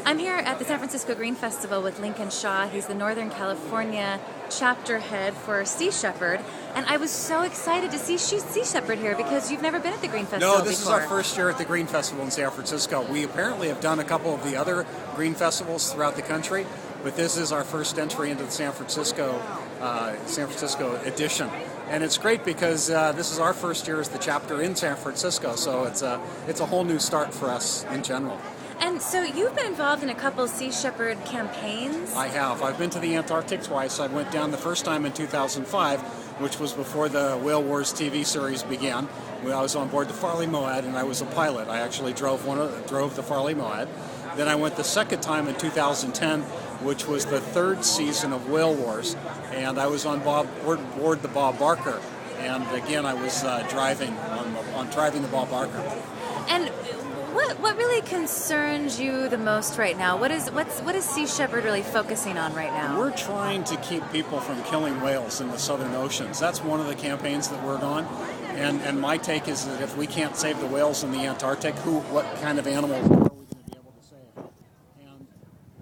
I'm here at the San Francisco Green Festival with Lincoln Shaw. He's the Northern California chapter head for Sea Shepherd. And I was so excited to see Sea Shepherd here because you've never been at the Green Festival No, this before. is our first year at the Green Festival in San Francisco. We apparently have done a couple of the other Green Festivals throughout the country, but this is our first entry into the San Francisco edition. And it's great because this is our first year as the chapter in San Francisco, so it's a whole new start for us in general. And so you've been involved in a couple Sea Shepherd campaigns? I have. I've been to the Antarctic twice. I went down the first time in 2005, which was before the Whale Wars TV series began. When I was on board the Farley Moad, and I was a pilot. I actually drove the Farley Moad. Then I went the second time in 2010, which was the third season of Whale Wars, and I was on board the Bob Barker. And again, I was driving the Bob Barker. And what really concerns you the most right now? What is Sea Shepherd really focusing on right now? We're trying to keep people from killing whales in the southern oceans. That's one of the campaigns that we're on. And my take is that if we can't save the whales in the Antarctic, what kind of animals are we going to be able to save? And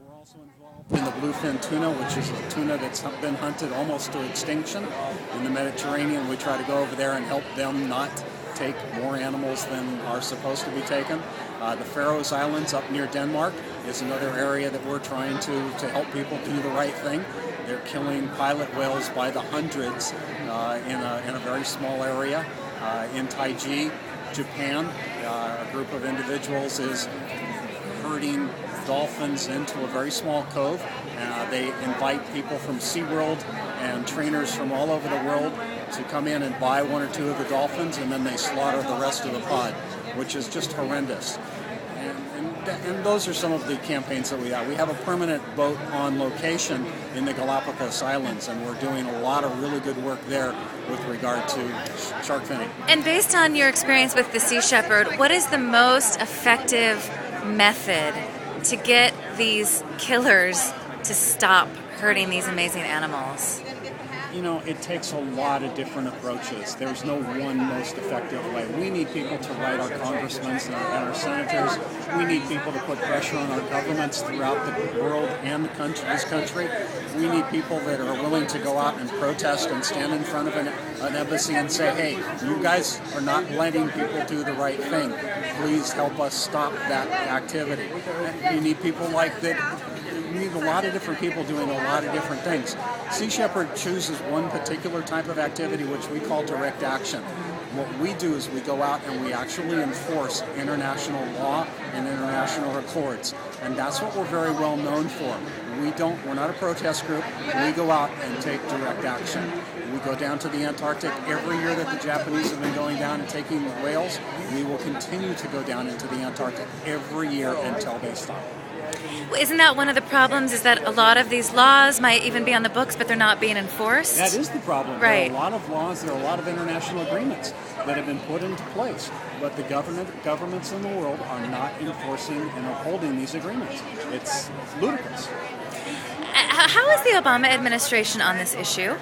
we're also involved in the bluefin tuna, which is a tuna that's been hunted almost to extinction in the Mediterranean. We try to go over there and help them not take more animals than are supposed to be taken. The Faroes Islands up near Denmark is another area that we're trying to help people do the right thing. They're killing pilot whales by the hundreds in a very small area. In Taiji, Japan, a group of individuals is herding dolphins into a very small cove. They invite people from SeaWorld and trainers from all over the world to come in and buy one or two of the dolphins, and then they slaughter the rest of the pod, which is just horrendous. And those are some of the campaigns that we have. We have a permanent boat on location in the Galapagos Islands, and we're doing a lot of really good work there with regard to shark finning. And based on your experience with the Sea Shepherd, what is the most effective method to get these killers to stop hurting these amazing animals? You know, it takes a lot of different approaches. There's no one most effective way. We need people to write our congressmen and our senators. We need people to put pressure on our governments throughout the world and this country. We need people that are willing to go out and protest and stand in front of an embassy and say, hey, you guys are not letting people do the right thing. Please help us stop that activity. You need people like that. You need a lot of different people doing a lot of different things. Sea Shepherd chooses one particular type of activity, which we call direct action. What we do is we go out and we actually enforce international law and international accords. And that's what we're very well known for. We're not a protest group. We go out and take direct action. We go down to the Antarctic every year that the Japanese have been going down and taking the whales. We will continue to go down into the Antarctic every year until they stop. Isn't that one of the problems, is that a lot of these laws might even be on the books, but they're not being enforced? That is the problem. Right. There are a lot of laws, there are a lot of international agreements that have been put into place, but the governments in the world are not enforcing and upholding these agreements. It's ludicrous. How is the Obama administration on this issue?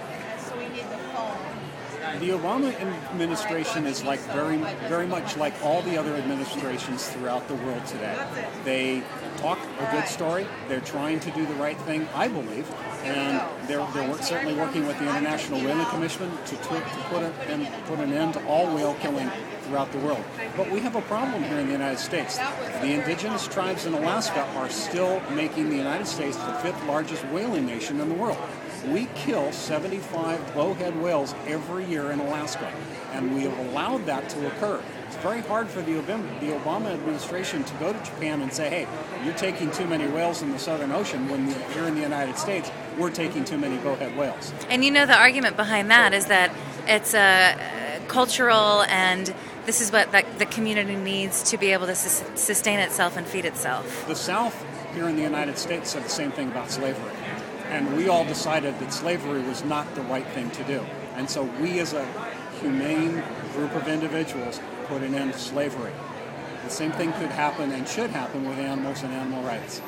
The Obama administration is like very much like all the other administrations throughout the world today. They talk a good story. They're trying to do the right thing, I believe, and they're certainly working with the International Whaling Commission to put an end to all whale killing throughout the world. But we have a problem here in the United States. The indigenous tribes in Alaska are still making the United States the fifth largest whaling nation in the world. We kill 75 bowhead whales every year in Alaska, and we have allowed that to occur. It's very hard for the Obama administration to go to Japan and say, hey, you're taking too many whales in the Southern Ocean when here in the United States, we're taking too many bowhead whales. And you know the argument behind that is that it's cultural, and this is what the community needs to be able to sustain itself and feed itself. The South here in the United States said the same thing about slavery. And we all decided that slavery was not the right thing to do. And so we as a humane group of individuals put an end to slavery. The same thing could happen and should happen with animals and animal rights.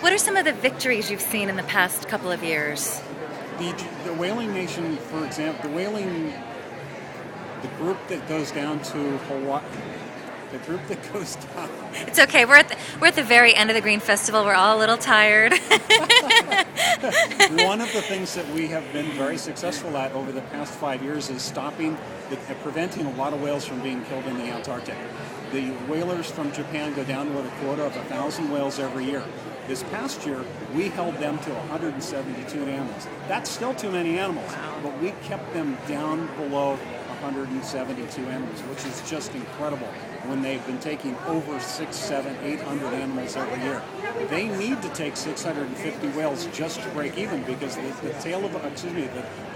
What are some of the victories you've seen in the past couple of years? The whaling nation, for example, the group that goes down to Hawaii, the group that goes down. It's okay. We're at the very end of the Green Festival. We're all a little tired. One of the things that we have been very successful at over the past 5 years is preventing a lot of whales from being killed in the Antarctic. The whalers from Japan go down with a quota of 1,000 whales every year. This past year, we held them to 172 animals. That's still too many animals, but we kept them down below 172 animals, which is just incredible when they've been taking over 600, 700, 800 animals every year. They need to take 650 whales just to break even, because the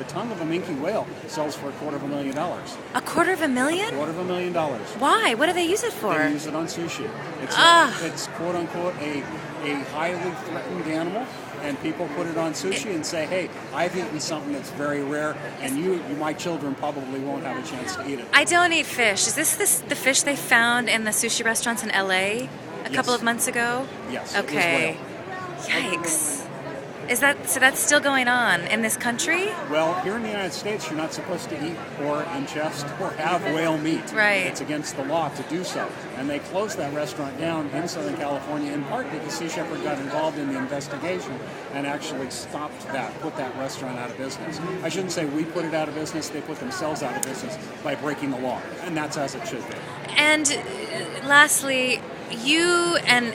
tongue of a minke whale sells for $250,000. $250,000? $250,000. Why? What do they use it for? They use it on sushi. It's quote unquote a highly threatened animal, and people put it on sushi and say, hey, I've eaten something that's very rare, and my children probably won't have a chance to eat it. I don't eat fish. Is this the fish they found in the sushi restaurants in LA a couple of months ago? Yes. Okay. It was whale. Yikes. So that's still going on in this country? Well, here in the United States, you're not supposed to eat or ingest or have whale meat. Right. It's against the law to do so. And they closed that restaurant down in Southern California, in part because Sea Shepherd got involved in the investigation and actually put that restaurant out of business. I shouldn't say we put it out of business, they put themselves out of business by breaking the law. And that's as it should be. And lastly, you and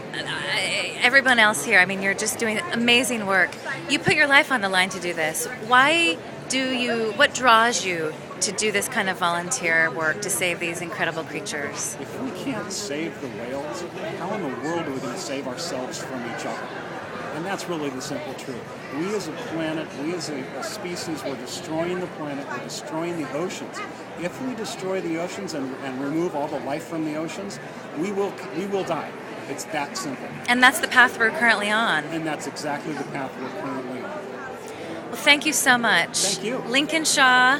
everyone else here, I mean, you're just doing amazing work. You put your life on the line to do this. What draws you to do this kind of volunteer work to save these incredible creatures? If we can't save the whales, how in the world are we going to save ourselves from each other? And that's really the simple truth. We as a planet, we as a species, we're destroying the planet, we're destroying the oceans. If we destroy the oceans and remove all the life from the oceans, we will die. It's that simple. And that's the path we're currently on. And that's exactly the path we're currently on. Well, thank you so much. Thank you. Lincoln Shaw,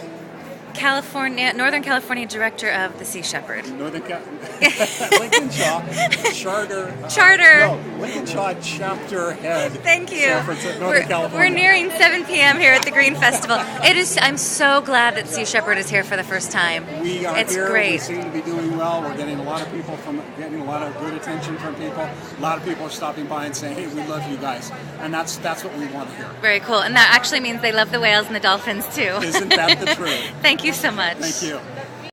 Northern California Director of the Sea Shepherd. Lincoln Shaw, Lincoln Shaw Chapter Head. Thank you. Northern California. We're nearing 7 p.m. here at the Green Festival. I'm so glad that Sea Shepherd is here for the first time. We are it's here. Great. We seem to be doing well. We're getting a lot of good attention from people. A lot of people are stopping by and saying, "Hey, we love you guys," and that's what we want to hear. Very cool, and that actually means they love the whales and the dolphins too. Isn't that the truth? Thank you so much. Thank you.